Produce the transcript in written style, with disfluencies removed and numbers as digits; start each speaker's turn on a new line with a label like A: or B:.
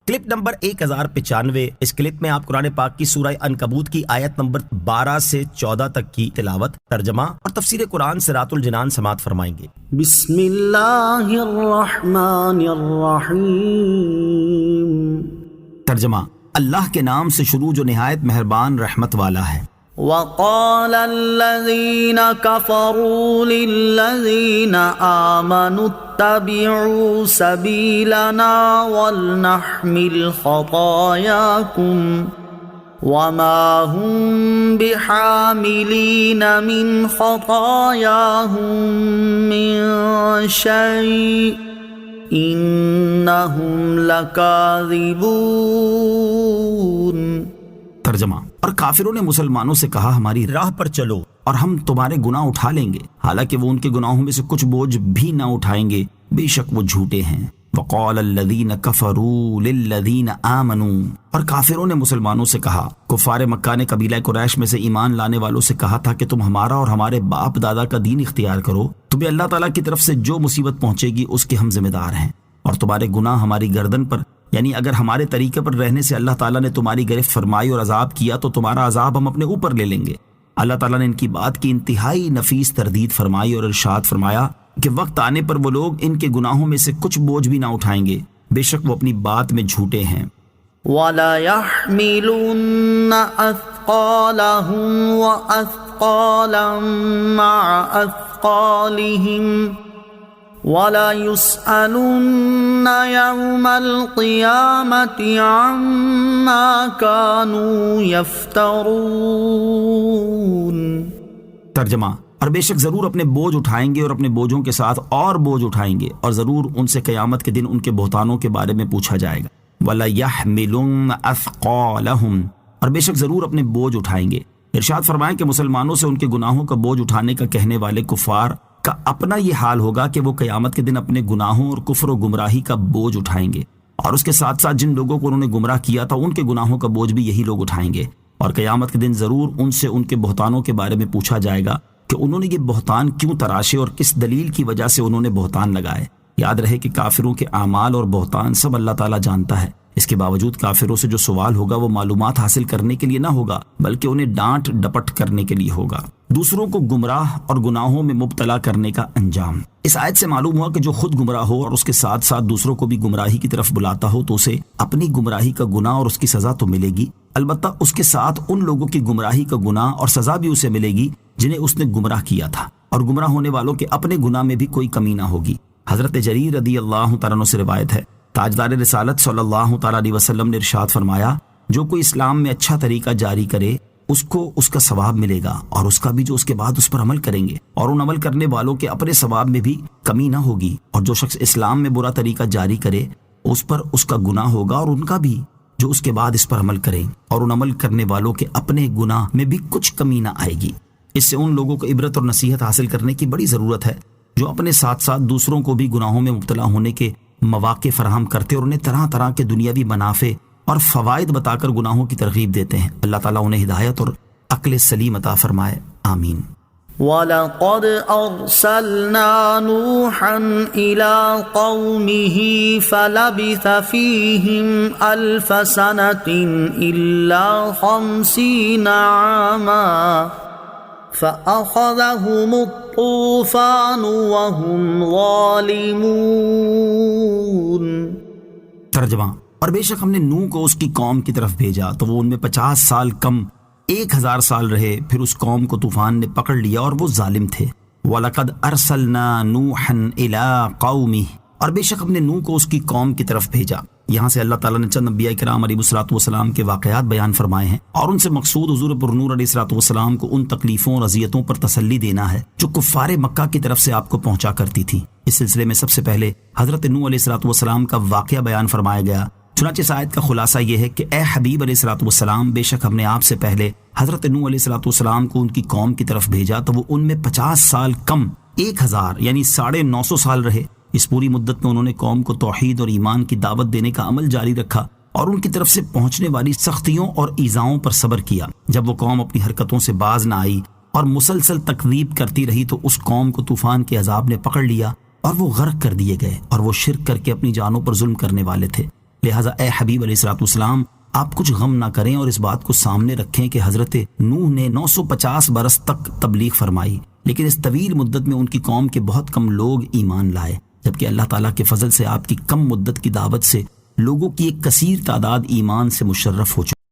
A: Clip number 1095۔ اس clip میں آپ قرآن پاک کی سورہ عنکبوت کی آیت نمبر 12 سے 14 تک کی تلاوت، ترجمہ اور تفسیر قرآن صراط الجنان سماعت فرمائیں گے۔
B: بسم اللہ الرحمن الرحیم۔
A: ترجمہ: اللہ کے نام سے شروع جو نہایت مہربان رحمت والا ہے۔
B: وقال الذين كفروا للذين آمنوا اتبعوا سبيلنا ولنحمل خطاياكم وما هم بحاملين من خطاياهم من شيء إنهم لكاذبون۔
A: ترجمہ: اور کافروں نے مسلمانوں سے کہا ہماری راہ پر چلو اور ہم تمہارے گناہ اٹھا لیں گے، حالانکہ وہ ان کے گناہوں میں سے کچھ بوجھ بھی نہ اٹھائیں گے، بے شک وہ جھوٹے ہیں۔ وقال الذین کفروا للذین آمنوا، اور کافروں نے مسلمانوں سے کہا، کفار مکہ نے قبیلہ قریش میں سے ایمان لانے والوں سے کہا تھا کہ تم ہمارا اور ہمارے باپ دادا کا دین اختیار کرو، تمہیں اللہ تعالیٰ کی طرف سے جو مصیبت پہنچے گی اس کے ہم ذمہ دار ہیں، اور تمہارے گناہ ہماری گردن پر، یعنی اگر ہمارے طریقے پر رہنے سے اللہ تعالیٰ نے تمہاری گرفت فرمائی اور عذاب کیا تو تمہارا عذاب ہم اپنے اوپر لے لیں گے۔ اللہ تعالیٰ نے ان کی بات کی انتہائی نفیس تردید فرمائی اور ارشاد فرمایا کہ وقت آنے پر وہ لوگ ان کے گناہوں میں سے کچھ بوجھ بھی نہ اٹھائیں گے، بے شک وہ اپنی بات میں جھوٹے ہیں۔
B: وَلَا يَحْمِلُنَّ أَثْقَالَهُمْ وَأَثْقَالًا مَعَ أَثْقَالِهِمْ وَلَا يُسْأَلُنَّ يَوْمَ الْقِيَامَةِ عَمَّا كَانُوا يَفْتَرُونَ۔
A: ترجمہ: اور بے شک ضرور اپنے بوجھ اٹھائیں گے اور اپنے بوجھوں کے ساتھ اور بوجھ اٹھائیں گے، اور ضرور ان سے قیامت کے دن ان کے بہتانوں کے بارے میں پوچھا جائے گا۔ وَلَا يَحْمِلُنَّ أَثْقَالَهُمْ، اور بے شک ضرور اپنے بوجھ اٹھائیں گے۔ ارشاد فرمائیں کہ مسلمانوں سے ان کے گناہوں کا بوجھ اٹھانے کا کہنے والے کفار کا اپنا یہ حال ہوگا کہ وہ قیامت کے دن اپنے گناہوں اور کفر و گمراہی کا بوجھ اٹھائیں گے، اور اس کے ساتھ ساتھ جن لوگوں کو انہوں نے گمراہ کیا تھا ان کے گناہوں کا بوجھ بھی یہی لوگ اٹھائیں گے، اور قیامت کے دن ضرور ان سے ان کے بہتانوں کے بارے میں پوچھا جائے گا کہ انہوں نے یہ بہتان کیوں تراشے اور کس دلیل کی وجہ سے انہوں نے بہتان لگائے۔ یاد رہے کہ کافروں کے اعمال اور بہتان سب اللہ تعالیٰ جانتا ہے، اس کے باوجود کافروں سے جو سوال ہوگا وہ معلومات حاصل کرنے کے لیے نہ ہوگا بلکہ انہیں ڈانٹ ڈپٹ کرنے کے لیے ہوگا۔ دوسروں کو گمراہ اور گناہوں میں مبتلا کرنے کا انجام۔ اس آیت سے معلوم ہوا کہ جو خود گمراہ ہو اور اس کے ساتھ ساتھ دوسروں کو بھی گمراہی کی طرف بلاتا ہو تو اسے اپنی گمراہی کا گناہ اور اس کی سزا تو ملے گی، البتہ اس کے ساتھ ان لوگوں کی گمراہی کا گناہ اور سزا بھی اسے ملے گی جنہیں اس نے گمراہ کیا تھا، اور گمراہ ہونے والوں کے اپنے گناہ میں بھی کوئی کمی نہ ہوگی۔ حضرت جریر رضی اللہ تعالیٰ عنہ سے روایت ہے، تاجدار رسالت صلی اللہ تعالیٰ علیہ وسلم نے ارشاد فرمایا، جو کوئی اسلام میں اچھا طریقہ جاری کرے اس کو اس کا ثواب ملے گا، اور اس کا بھی جو اس کے بعد اس پر عمل کریں گے، اور ان عمل کرنے والوں کے اپنے ثواب میں بھی کمی نہ ہوگی، اور جو شخص اسلام میں برا طریقہ جاری کرے اس پر اس کا گناہ ہوگا اور ان کا بھی جو اس کے بعد اس پر عمل کریں، اور ان عمل کرنے والوں کے اپنے گناہ میں بھی کچھ کمی نہ آئے گی۔ اس سے ان لوگوں کو عبرت اور نصیحت حاصل کرنے کی بڑی ضرورت ہے جو اپنے ساتھ ساتھ دوسروں کو بھی گناہوں میں مبتلا ہونے کے مواقع فراہم کرتے اور انہیں طرح طرح کے دنیاوی منافع اور فوائد بتا کر گناہوں کی ترغیب دیتے ہیں۔ اللہ تعالیٰ انہیں ہدایت اور عقل سلیم عطا فرمائے، آمین۔
B: وَلَقَدْ أَرْسَلْنَا نُوحًا إِلَىٰ قَوْمِهِ فَلَبِثَ فِيهِمْ أَلْفَ سَنَةٍ إِلَّا 50 عَامًا فَأَخَذَهُمُ الطُّوفَانُ وَهُمْ ظَالِمُونَ۔
A: ترجمہ: اور بے شک ہم نے نوح کو اس کی قوم کی طرف بھیجا تو وہ ان میں 50 سال کم 1000 سال رہے، پھر اس قوم کو طوفان نے پکڑ لیا اور وہ ظالم تھے۔ وَلَقَدْ أَرْسَلْنَا نُوحًا إِلَىٰ قَوْمِهِ، اور بے شک ہم نے نوح کو اس کی قوم کی طرف بھیجا۔ یہاں سے اللہ تعالیٰ نے چند انبیاء کرام علیہ الصلوۃ والسلام کے واقعات بیان فرمائے ہیں، اور ان سے مقصود حضور پر نور علیہ الصلوۃ والسلام کو ان تکلیفوں اور اذیتوں پر تسلی دینا ہے جو کفار مکہ کی طرف سے آپ کو پہنچا کرتی تھی۔ اس سلسلے میں سب سے پہلے حضرت نوح علیہ الصلوۃ والسلام کا واقعہ بیان فرمایا گیا۔ چنانچہ اس آیت کا خلاصہ یہ ہے کہ اے حبیب علیہ الصلوۃ والسلام، بے شک ہم نے آپ سے پہلے حضرت نوح علیہ الصلوۃ والسلام کو ان کی قوم کی طرف بھیجا تو وہ ان میں 50 سال کم 1000 یعنی 950 سال رہے۔ اس پوری مدت میں انہوں نے قوم کو توحید اور ایمان کی دعوت دینے کا عمل جاری رکھا اور ان کی طرف سے پہنچنے والی سختیوں اور ایذاؤں پر صبر کیا۔ جب وہ قوم اپنی حرکتوں سے باز نہ آئی اور مسلسل تکذیب کرتی رہی تو اس قوم کو طوفان کے عذاب نے پکڑ لیا اور وہ غرق کر دیے گئے، اور وہ شرک کر کے اپنی جانوں پر ظلم کرنے والے تھے۔ لہٰذا اے حبیب علیہ الصلوۃ والسلام آپ کچھ غم نہ کریں اور اس بات کو سامنے رکھیں کہ حضرت نوح نے 950 برس تک تبلیغ فرمائی، لیکن اس طویل مدت میں ان کی قوم کے بہت کم لوگ ایمان لائے، جبکہ اللہ تعالیٰ کے فضل سے آپ کی کم مدت کی دعوت سے لوگوں کی ایک کثیر تعداد ایمان سے مشرف ہو چکی۔